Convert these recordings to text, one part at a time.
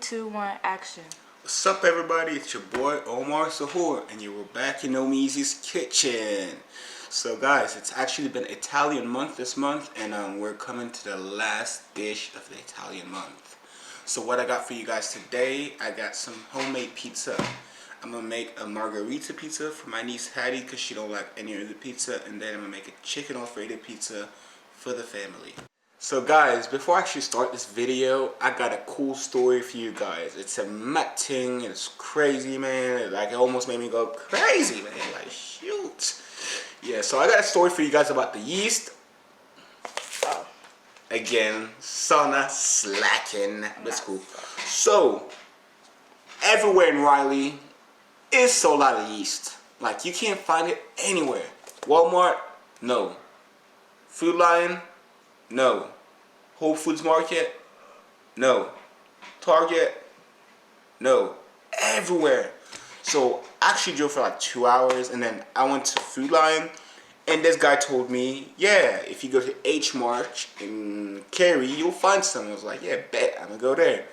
2, 1, action. What's up, everybody? It's your boy Omar Sahur, and you were back in Omeezy's kitchen. So, guys, it's actually been Italian month this month, and we're coming to the last dish of the Italian month. So, what I got for you guys today, I got some homemade pizza. I'm gonna make a margherita pizza for my niece Hattie because she don't like any of the pizza, and then I'm gonna make a chicken Alfredo pizza for the family. So guys, before I actually start this video, I got a cool story for you guys. It's a mad thing, it's crazy, man. Like, it almost made me go crazy, man. Like, shoot. Yeah, so I got a story for you guys about the yeast. Oh. Again, sauna slacking. That's cool. So, everywhere in Riley is sold out of yeast. Like, you can't find it anywhere. Walmart? No. Food Lion? No. Whole Foods Market? No. Target? No. Everywhere. So I actually drove for like 2 hours, and then I went to Food Lion, and this guy told me, yeah, if you go to H Mart in Cary, you'll find some. I was like, yeah, bet, I'm gonna go there.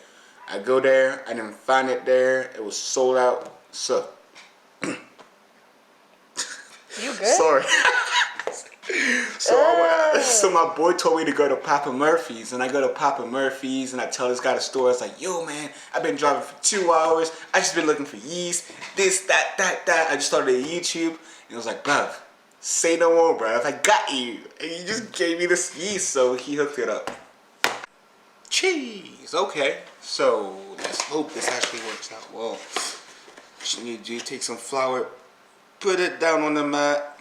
I go there, I didn't find it there. It was sold out. So You good? Sorry. So my boy told me to go to Papa Murphy's, and I go to Papa Murphy's, and I tell this guy the story. I was like, yo, man, I've been driving for 2 hours. I just been looking for yeast, this, that. I just started a YouTube, and it was like, bruv, say no more, bruv. I got you. And he just gave me this yeast, so he hooked it up. Cheese. Okay, so let's hope this actually works out well. What you need to do, take some flour, put it down on the mat.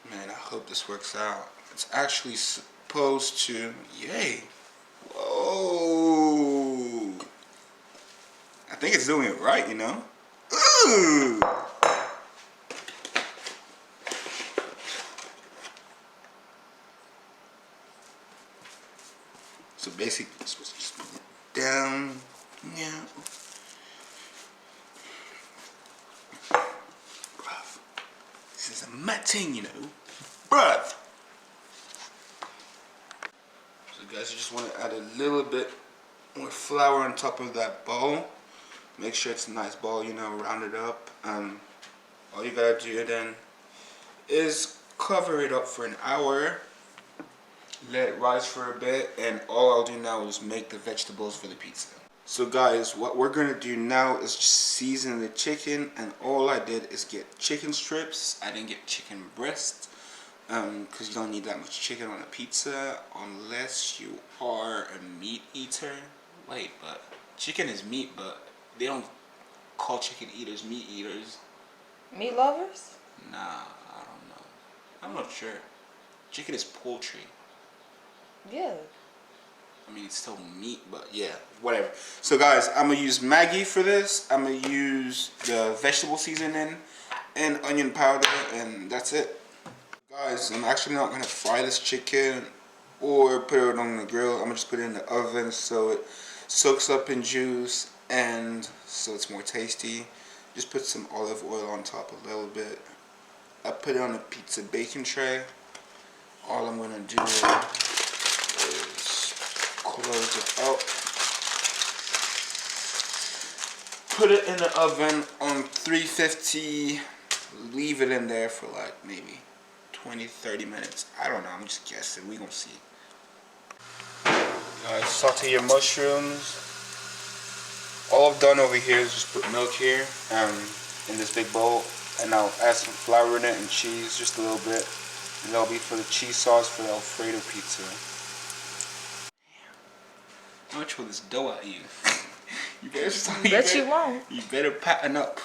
Man, I hope this works out. It's actually supposed to, yay. Whoa. I think it's doing it right, you know? Ooh. So basically, it's supposed to just put it down. Yeah. Bruv. This is a mad thing, you know. Bruv. So guys, you just want to add a little bit more flour on top of that bowl. Make sure it's a nice ball, you know, round it up. All you gotta do then is cover it up for an hour. Let it rise for a bit, and all I'll do now is make the vegetables for the pizza. So guys, what we're gonna do now is just season the chicken, and all I did is get chicken strips. I didn't get chicken breast, because you don't need that much chicken on a pizza unless you are a meat eater. Wait, but chicken is meat, but they don't call chicken eaters meat eaters. Meat lovers? Nah, I don't know. I'm not sure. Chicken is poultry. Yeah. I mean, it's still meat, but yeah, whatever. So guys, I'm gonna use Maggi for this. I'm gonna use the vegetable seasoning and onion powder, and that's it. Guys, I'm actually not gonna fry this chicken or put it on the grill. I'm gonna just put it in the oven so it soaks up in juice and so it's more tasty. Just put some olive oil on top a little bit. I put it on a pizza baking tray. All I'm gonna do is close it up. Put it in the oven on 350. Leave it in there for like maybe 20-30 minutes. I don't know, I'm just guessing. We gonna see. Saute your mushrooms. All I've done over here is just put milk here in this big bowl, and I'll add some flour in it and cheese, just a little bit, and that'll be for the cheese sauce for the Alfredo pizza. I'm gonna throw this dough at you. You better stop. You won't. You better pattern up,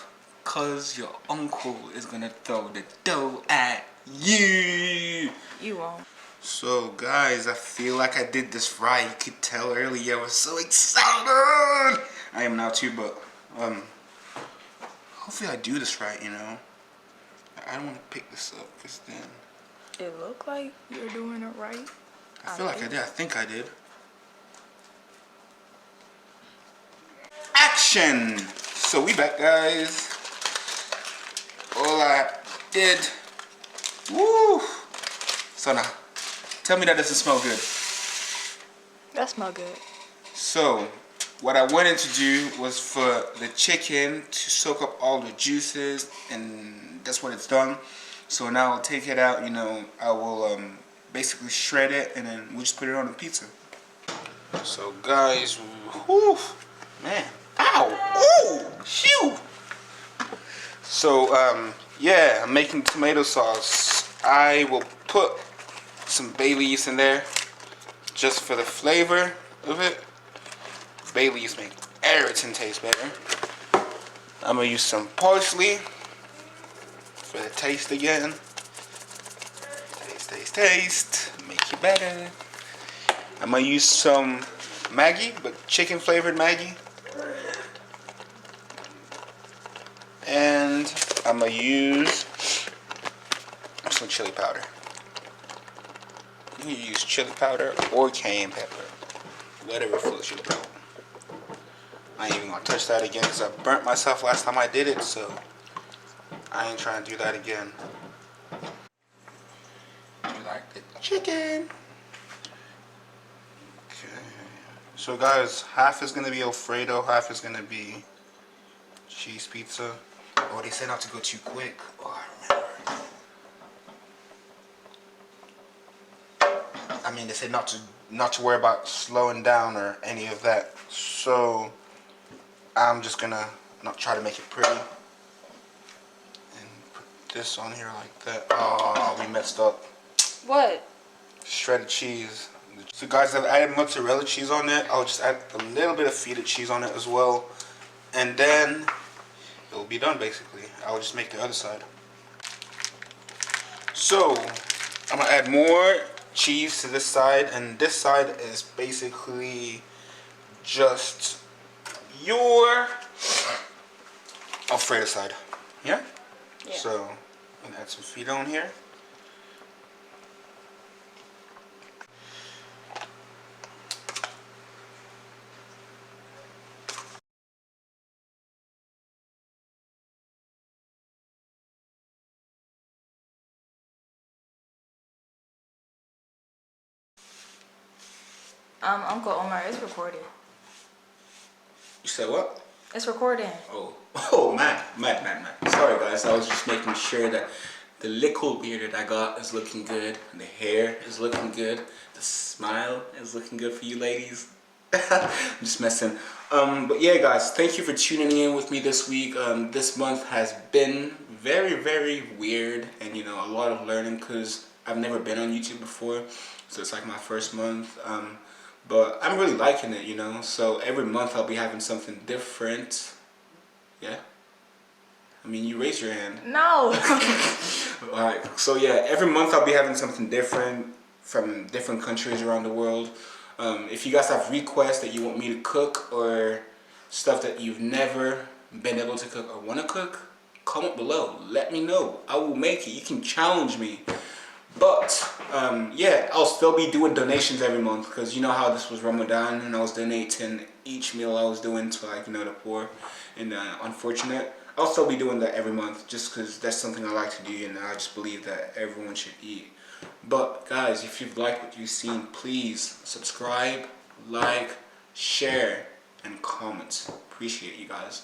cause your uncle is gonna throw the dough at you. You won't. So guys, I feel like I did this right. You could tell earlier I was so excited. I am now too, but hopefully I do this right, you know. I don't want to pick this up because then it looked like you're doing it right. I feel like I did. I think I did. Action! So we back, guys. All I did. Woo! So now, tell me that doesn't smell good. That smell good. So, what I wanted to do was for the chicken to soak up all the juices, and that's what it's done. So now I'll take it out, I will basically shred it, and then we'll just put it on the pizza. So guys, whew, man, ow, ooh, shoo. So yeah, I'm making tomato sauce. I will put some bay leaves in there just for the flavor of it. Bay leaves make everything taste better. I'm gonna use some parsley for the taste again. Taste, make you better. I'm gonna use some Maggi, but chicken flavored Maggi. And I'm gonna use some chili powder. You can use chili powder or cayenne pepper, whatever floats your boat. I ain't even gonna touch that again because I burnt myself last time I did it, so I ain't trying to do that again. You like the chicken? Okay. So guys, half is gonna be Alfredo, half is gonna be cheese pizza. Oh, they said not to go too quick. Oh, I remember. I mean, they said not to worry about slowing down or any of that. So I'm just gonna not try to make it pretty and put this on here like that. Oh, we messed up. What? Shredded cheese. So guys, I've added mozzarella cheese on it. I'll just add a little bit of feta cheese on it as well, and then it will be done basically. I'll just make the other side. So I'm gonna add more cheese to this side, and this side is basically just your Alfredo side. Yeah? Yeah. So I'm gonna add some feta on here. Uncle Omar, it's recording. You said what? It's recording. Oh, man. Sorry, guys. I was just making sure that the little beard that I got is looking good. And the hair is looking good. The smile is looking good for you ladies. I'm just messing. But yeah, guys, thank you for tuning in with me this week. This month has been very, very weird, and a lot of learning because I've never been on YouTube before, so it's like my first month. But I'm really liking it, so every month I'll be having something different. Yeah? I mean, you raise your hand. No. Alright, so yeah, every month I'll be having something different from different countries around the world. If you guys have requests that you want me to cook or stuff that you've never been able to cook or want to cook, comment below. Let me know. I will make it. You can challenge me. But yeah, I'll still be doing donations every month because you know how this was Ramadan and I was donating each meal I was doing to the poor and unfortunate. I'll still be doing that every month just because that's something I like to do and I just believe that everyone should eat. But guys, if you've liked what you've seen, please subscribe, like, share, and comment. Appreciate you guys.